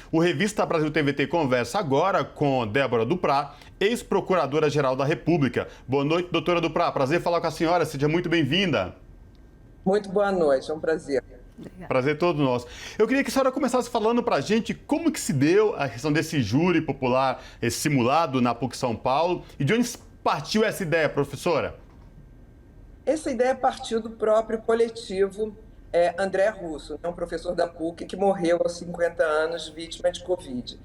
O Revista Brasil TVT conversa agora com Débora Duprá, ex-procuradora-geral da República. Boa noite, doutora Duprá. Prazer falar com a senhora. Seja muito bem-vinda. Muito boa noite, é um prazer. Prazer todo nosso. Eu queria que a senhora começasse falando para a gente como que se deu a questão desse júri popular simulado na PUC São Paulo e de onde partiu essa ideia, professora? Essa ideia partiu do próprio coletivo André Russo, um professor da PUC que morreu aos 50 anos vítima de Covid.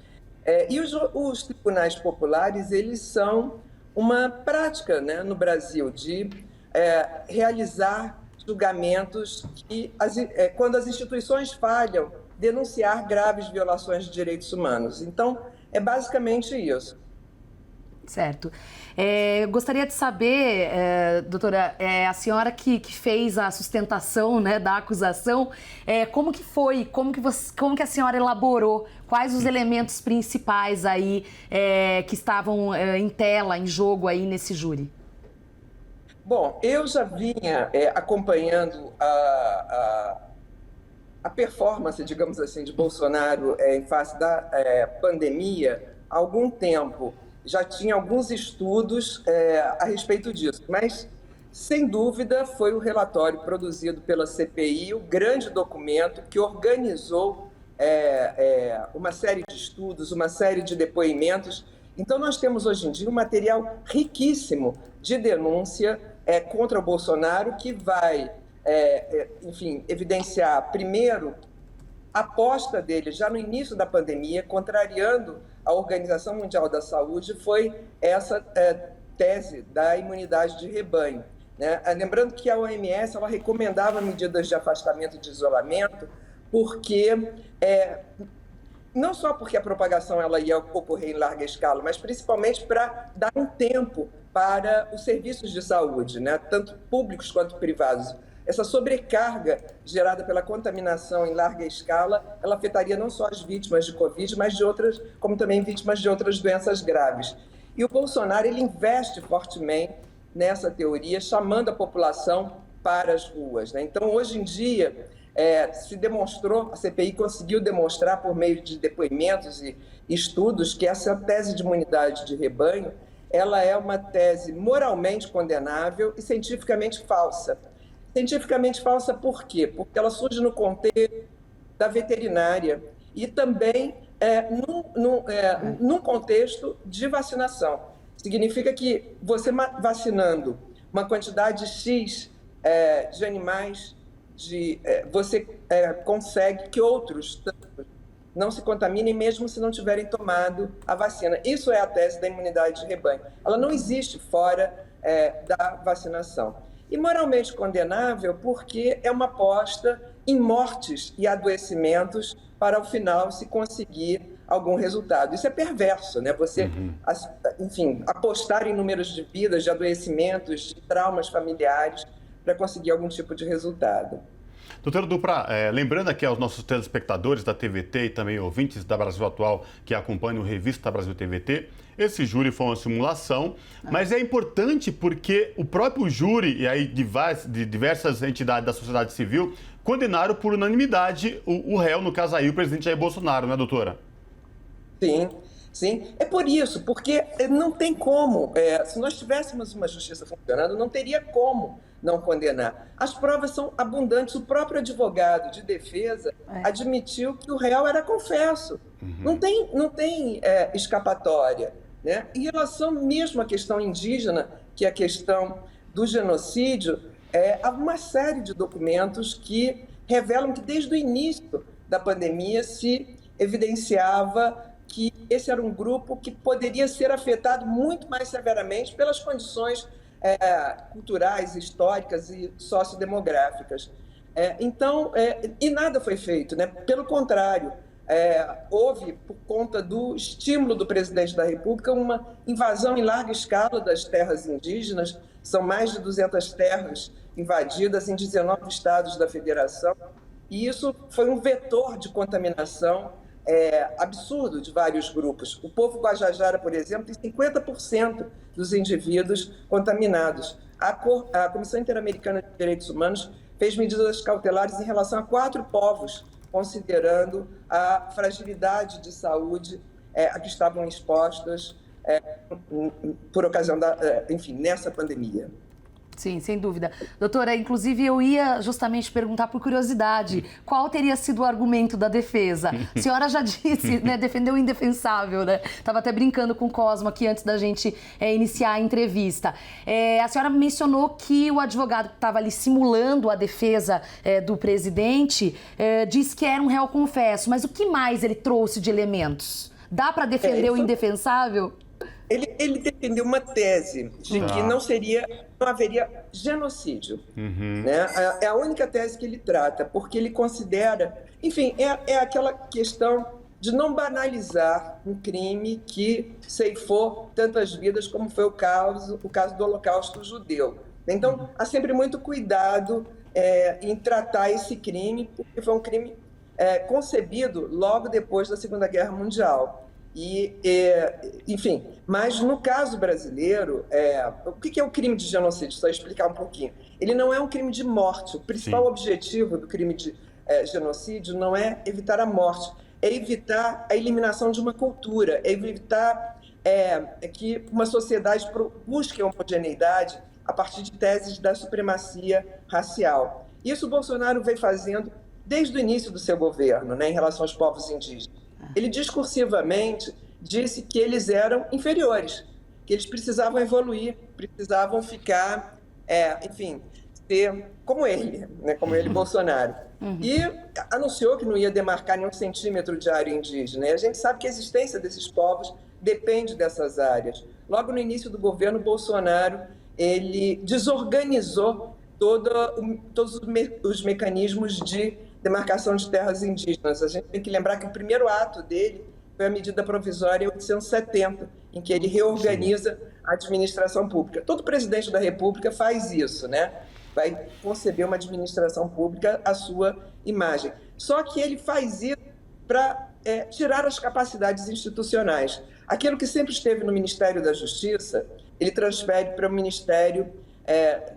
E os tribunais populares, eles são uma prática, né, no Brasil de realizar julgamentos que, quando as instituições falham, denunciar graves violações de direitos humanos. Então, é basicamente isso. Certo. Gostaria de saber, doutora, a senhora que fez a sustentação, né, da acusação, como que foi, como que a senhora elaborou, quais os elementos principais aí que estavam em tela, em jogo aí nesse júri? Bom, eu já vinha acompanhando a performance, digamos assim, de Bolsonaro em face da pandemia há algum tempo. Já tinha alguns estudos a respeito disso, mas, sem dúvida, foi o relatório produzido pela CPI, o grande documento que organizou uma série de estudos, uma série de depoimentos. Então, nós temos hoje em dia um material riquíssimo de denúncia contra o Bolsonaro, que vai, enfim, evidenciar, primeiro, a aposta dele já no início da pandemia, contrariando a Organização Mundial da Saúde, foi essa tese da imunidade de rebanho, né? Lembrando que a OMS ela recomendava medidas de afastamento e de isolamento, porque não só porque a propagação ela ia ocorrer em larga escala, mas principalmente para dar um tempo para os serviços de saúde, né? Tanto públicos quanto privados. Essa sobrecarga gerada pela contaminação em larga escala, ela afetaria não só as vítimas de Covid, mas de outras, como também vítimas de outras doenças graves. E o Bolsonaro ele investe fortemente nessa teoria, chamando a população para as ruas, né? Então, hoje em dia, se demonstrou, a CPI conseguiu demonstrar por meio de depoimentos e estudos que essa tese de imunidade de rebanho, ela é uma tese moralmente condenável e cientificamente falsa. Cientificamente falsa por quê? Porque ela surge no contexto da veterinária e também num contexto de vacinação. Significa que você vacinando uma quantidade X de animais, você consegue que outros não se contaminem mesmo se não tiverem tomado a vacina. Isso é a tese da imunidade de rebanho. Ela não existe fora da vacinação. E moralmente condenável porque é uma aposta em mortes e adoecimentos para, ao final, se conseguir algum resultado. Isso é perverso, né? Você, enfim, apostar em números de vidas, de adoecimentos, de traumas familiares para conseguir algum tipo de resultado. Doutora Duprá, lembrando aqui aos nossos telespectadores da TVT e também ouvintes da Brasil Atual que acompanham o Revista Brasil TVT, esse júri foi uma simulação, mas é importante porque o próprio júri e aí de diversas entidades da sociedade civil condenaram por unanimidade o réu, no caso aí o presidente Jair Bolsonaro, né, doutora? Sim. Sim, é por isso, porque não tem como, se nós tivéssemos uma justiça funcionando, não teria como não condenar. As provas são abundantes, o próprio advogado de defesa admitiu que o réu era confesso, não tem escapatória, né? Em relação mesmo à questão indígena, que é a questão do genocídio, há uma série de documentos que revelam que desde o início da pandemia se evidenciava que esse era um grupo que poderia ser afetado muito mais severamente pelas condições culturais, históricas e sociodemográficas. E nada foi feito, né? Pelo contrário, houve, por conta do estímulo do presidente da República, uma invasão em larga escala das terras indígenas. São mais de 200 terras invadidas em 19 estados da federação, e isso foi um vetor de contaminação absurdo de vários grupos. O povo Guajajara, por exemplo, tem 50% dos indivíduos contaminados. A Comissão Interamericana de Direitos Humanos fez medidas cautelares em relação a 4 povos considerando a fragilidade de saúde a que estavam expostas por ocasião enfim, nessa pandemia. Sim, sem dúvida. Doutora, inclusive eu ia justamente perguntar por curiosidade, qual teria sido o argumento da defesa? A senhora já disse, né, defendeu o indefensável, né? Estava até brincando com o Cosmo aqui antes da gente iniciar a entrevista. A senhora mencionou que o advogado que estava ali simulando a defesa do presidente disse que era um réu confesso, mas o que mais ele trouxe de elementos? Dá para defender o indefensável? Ele defendeu uma tese de que não haveria genocídio. Né? É a única tese que ele trata, porque ele considera... Enfim, é aquela questão de não banalizar um crime que ceifou tantas vidas como foi o caso do Holocausto Judeu. Então, há sempre muito cuidado em tratar esse crime, porque foi um crime concebido logo depois da Segunda Guerra Mundial. Enfim, mas no caso brasileiro, o que é o crime de genocídio? Só explicar um pouquinho. Ele não é um crime de morte. O principal objetivo do crime de genocídio não é evitar a morte, é evitar a eliminação de uma cultura, é evitar que uma sociedade busque a homogeneidade a partir de teses da supremacia racial. Isso o Bolsonaro vem fazendo desde o início do seu governo, né, em relação aos povos indígenas. Ele discursivamente disse que eles eram inferiores, que eles precisavam evoluir, precisavam ficar, enfim, ser como ele, né, como ele, Bolsonaro. E anunciou que não ia demarcar nenhum centímetro de área indígena. E a gente sabe que a existência desses povos depende dessas áreas. Logo no início do governo Bolsonaro, ele desorganizou todos os mecanismos de demarcação de terras indígenas. A gente tem que lembrar que o primeiro ato dele foi a medida provisória 870, em que ele reorganiza a administração pública. Todo presidente da República faz isso, né? Vai conceber uma administração pública à sua imagem. Só que ele faz isso para tirar as capacidades institucionais. Aquilo que sempre esteve no Ministério da Justiça, ele transfere para o Ministério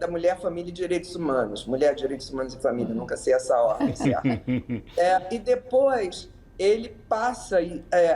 da Mulher, Família e Direitos Humanos. Mulher, Direitos Humanos e Família, nunca sei essa ordem, certo? E depois ele passa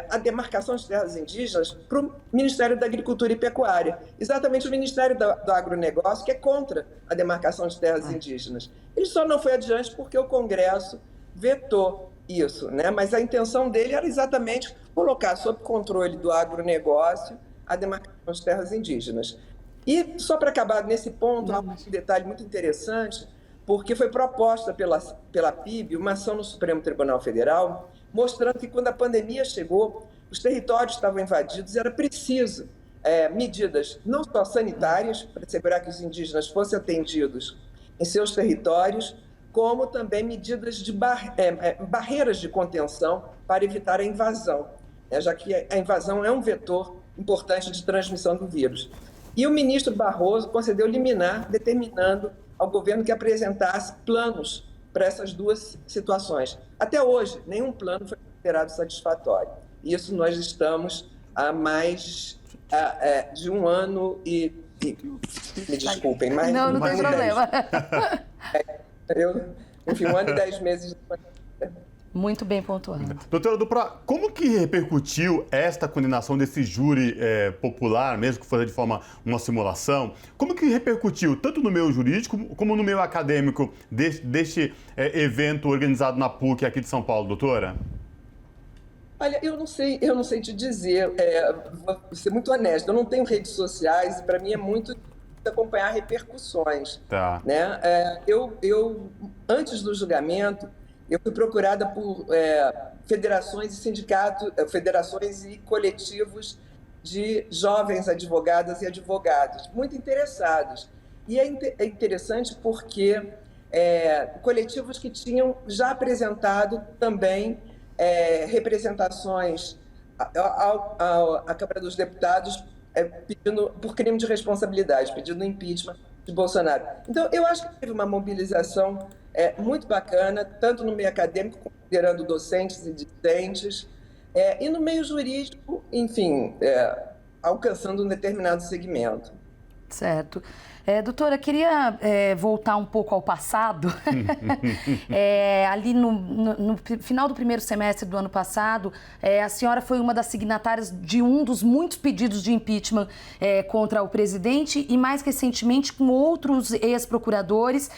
a demarcação de terras indígenas para o Ministério da Agricultura e Pecuária. Exatamente o Ministério do Agronegócio, que é contra a demarcação de terras indígenas. Ele só não foi adiante porque o Congresso vetou isso, né? Mas a intenção dele era exatamente colocar sob controle do agronegócio a demarcação de terras indígenas. E só para acabar nesse ponto, há um detalhe muito interessante, porque foi proposta pela PIB uma ação no Supremo Tribunal Federal, mostrando que quando a pandemia chegou, os territórios estavam invadidos e era preciso medidas não só sanitárias, para assegurar que os indígenas fossem atendidos em seus territórios, como também medidas de barreiras de contenção para evitar a invasão, já que a invasão é um vetor importante de transmissão do vírus. E o ministro Barroso concedeu liminar, determinando ao governo que apresentasse planos para essas duas situações. Até hoje, nenhum plano foi considerado satisfatório. Isso nós estamos há mais de um ano e me desculpem, mas... Não tem problema. Enfim, 1 ano e 10 meses. Muito bem pontuado. Doutora Duprat, como que repercutiu esta condenação desse júri popular, mesmo que fosse de forma uma simulação? Como que repercutiu, tanto no meio jurídico como no meio acadêmico, deste evento organizado na PUC aqui de São Paulo, doutora? Olha, eu não sei te dizer, vou ser muito honesto, eu não tenho redes sociais e para mim é muito acompanhar repercussões. Tá. Né? Antes do julgamento, eu fui procurada por federações e sindicatos, federações e coletivos de jovens advogadas e advogados, muito interessados. E é interessante porque coletivos que tinham já apresentado também representações à Câmara dos Deputados pedindo por crime de responsabilidade, pedindo impeachment de Bolsonaro. Então, eu acho que teve uma mobilização muito bacana, tanto no meio acadêmico, considerando docentes e discentes, e no meio jurídico, enfim, alcançando um determinado segmento. Certo. Doutora, queria voltar um pouco ao passado. Ali no final do primeiro semestre do ano passado, a senhora foi uma das signatárias de um dos muitos pedidos de impeachment contra o presidente e, mais recentemente, com outros ex-procuradores,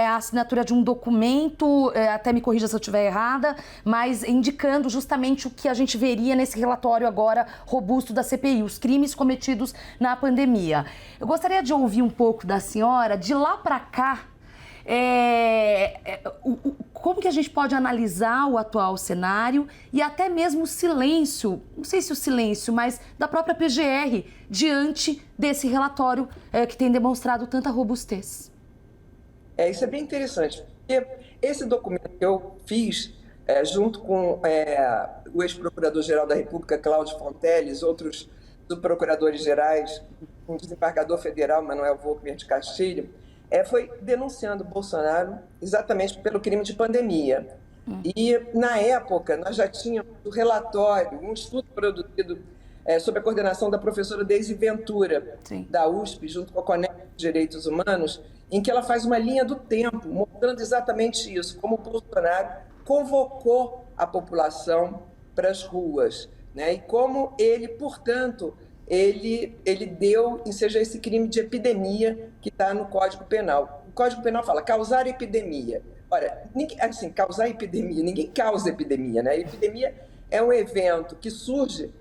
a assinatura de um documento, até me corrija se eu estiver errada, mas indicando justamente o que a gente veria nesse relatório agora robusto da CPI, os crimes cometidos na pandemia. Eu gostaria de ouvir um pouco da senhora, de lá para cá, como que a gente pode analisar o atual cenário e até mesmo o silêncio, não sei se o silêncio, mas da própria PGR, diante desse relatório que tem demonstrado tanta robustez. Isso é bem interessante, porque esse documento que eu fiz, junto com o ex-procurador-geral da República, Cláudio Fonteles, outros procuradores gerais, um desembargador federal, Manuel Volkmer de Castilho, foi denunciando Bolsonaro exatamente pelo crime de pandemia. E, na época, nós já tínhamos o relatório, um estudo produzido sob a coordenação da professora Deise Ventura, Sim. da USP, junto com a Conexão de Direitos Humanos, em que ela faz uma linha do tempo, mostrando exatamente isso, como o Bolsonaro convocou a população para as ruas, né? E como ele, portanto, ele enseja esse crime de epidemia que está no Código Penal. O Código Penal fala causar epidemia. Ora, assim, causar epidemia, ninguém causa epidemia, né? A epidemia é um evento que surge,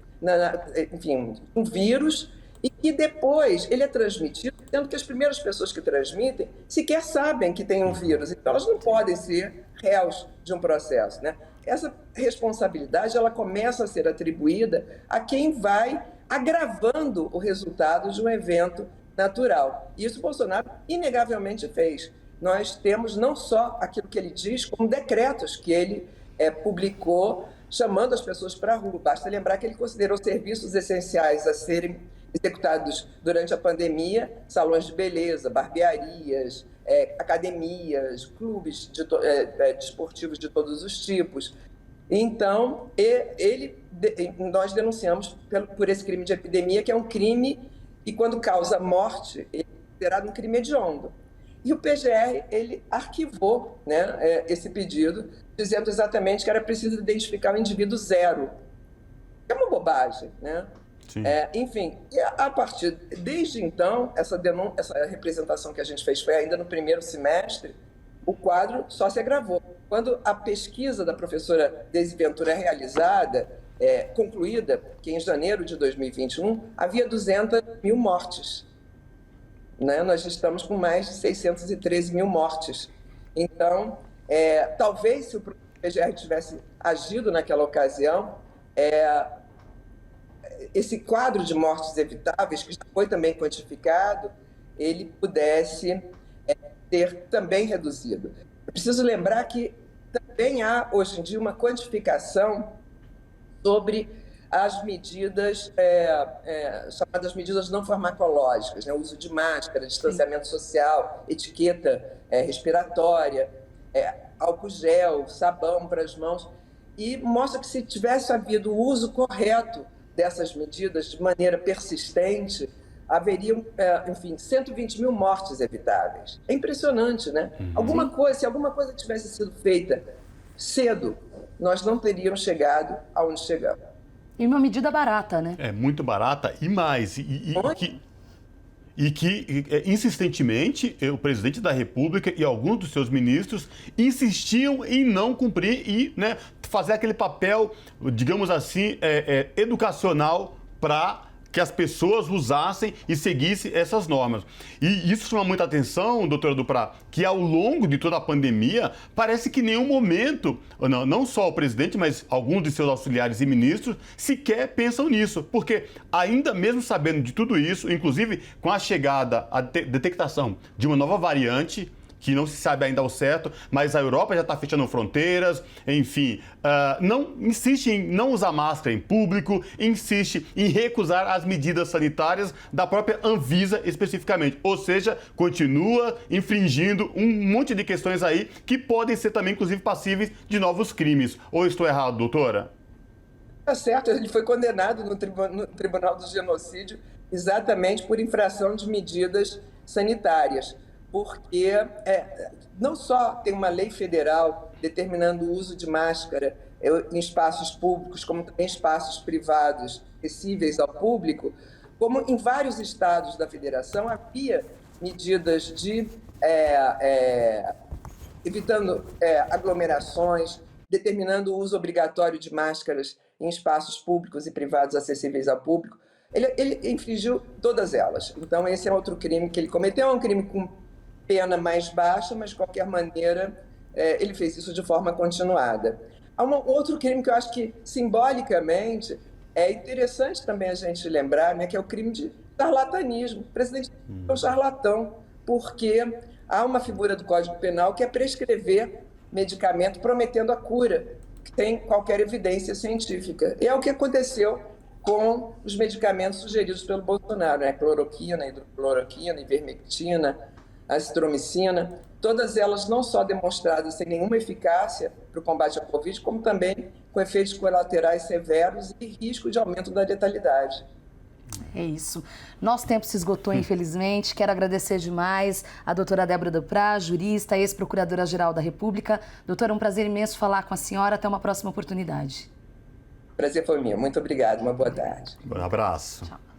enfim, um vírus e que depois ele é transmitido, sendo que as primeiras pessoas que transmitem sequer sabem que tem um vírus, então elas não podem ser réus de um processo, né? Essa responsabilidade ela começa a ser atribuída a quem vai agravando o resultado de um evento natural. E isso Bolsonaro inegavelmente fez. Nós temos não só aquilo que ele diz, como decretos que ele publicou chamando as pessoas para a rua. Basta lembrar que ele considerou serviços essenciais a serem executados durante a pandemia, salões de beleza, barbearias, academias, clubes desportivos de todos os tipos. Então, nós denunciamos por esse crime de epidemia, que é um crime que, quando causa morte, é considerado um crime hediondo. E o PGR, ele arquivou, né, esse pedido, dizendo exatamente que era preciso identificar o indivíduo zero. É uma bobagem, né? Enfim, e desde então, essa representação que a gente fez foi ainda no primeiro semestre, o quadro só se agravou. Quando a pesquisa da professora Deise Ventura é realizada, concluída, que em janeiro de 2021, havia 200 mil mortes. Né? Nós estamos com mais de 613 mil mortes. Então, talvez se o PGR tivesse agido naquela ocasião, esse quadro de mortes evitáveis, que já foi também quantificado, ele pudesse ter também reduzido. É preciso lembrar que também há, hoje em dia, uma quantificação sobre as medidas, chamadas medidas não farmacológicas, né? O uso de máscara, distanciamento social, etiqueta respiratória, álcool gel, sabão para as mãos, e mostra que se tivesse havido o uso correto dessas medidas de maneira persistente, haveriam, enfim, 120 mil mortes evitáveis. É impressionante, né? Se alguma coisa tivesse sido feita cedo, nós não teríamos chegado aonde chegamos. E uma medida barata, né? Muito barata e mais. E que insistentemente, o presidente da República e alguns dos seus ministros insistiam em não cumprir e, né, fazer aquele papel, digamos assim, educacional para que as pessoas usassem e seguissem essas normas. E isso chama muita atenção, doutora Duprat, que ao longo de toda a pandemia, parece que em nenhum momento, não só o presidente, mas alguns de seus auxiliares e ministros, sequer pensam nisso. Porque ainda mesmo sabendo de tudo isso, inclusive com a chegada, a detectação de uma nova variante, que não se sabe ainda ao certo, mas a Europa já está fechando fronteiras, enfim, não insiste em não usar máscara em público, insiste em recusar as medidas sanitárias da própria Anvisa especificamente, ou seja, continua infringindo um monte de questões aí que podem ser também, inclusive, passíveis de novos crimes. Ou estou errado, doutora? Está certo, ele foi condenado no Tribunal do Genocídio exatamente por infração de medidas sanitárias, porque não só tem uma lei federal determinando o uso de máscara em espaços públicos, como também espaços privados acessíveis ao público, como em vários estados da federação havia medidas de evitando aglomerações, determinando o uso obrigatório de máscaras em espaços públicos e privados acessíveis ao público. Ele infringiu todas elas. Então, esse é outro crime que ele cometeu. É um crime com pena mais baixa, mas, de qualquer maneira, ele fez isso de forma continuada. Há um outro crime que eu acho que, simbolicamente, é interessante também a gente lembrar, né, que é o crime de charlatanismo. O presidente é um charlatão, porque há uma figura do Código Penal que é prescrever medicamento prometendo a cura, sem qualquer evidência científica. E é o que aconteceu com os medicamentos sugeridos pelo Bolsonaro, né? Cloroquina, hidrocloroquina, ivermectina, azitromicina, todas elas não só demonstradas sem nenhuma eficácia para o combate à Covid, como também com efeitos colaterais severos e risco de aumento da letalidade. É isso. Nosso tempo se esgotou, infelizmente. Quero agradecer demais a doutora Débora Duprat, jurista, ex-procuradora-geral da República. Doutora, um prazer imenso falar com a senhora. Até uma próxima oportunidade. Prazer foi meu. Muito obrigado. Uma boa tarde. Um abraço. Tchau.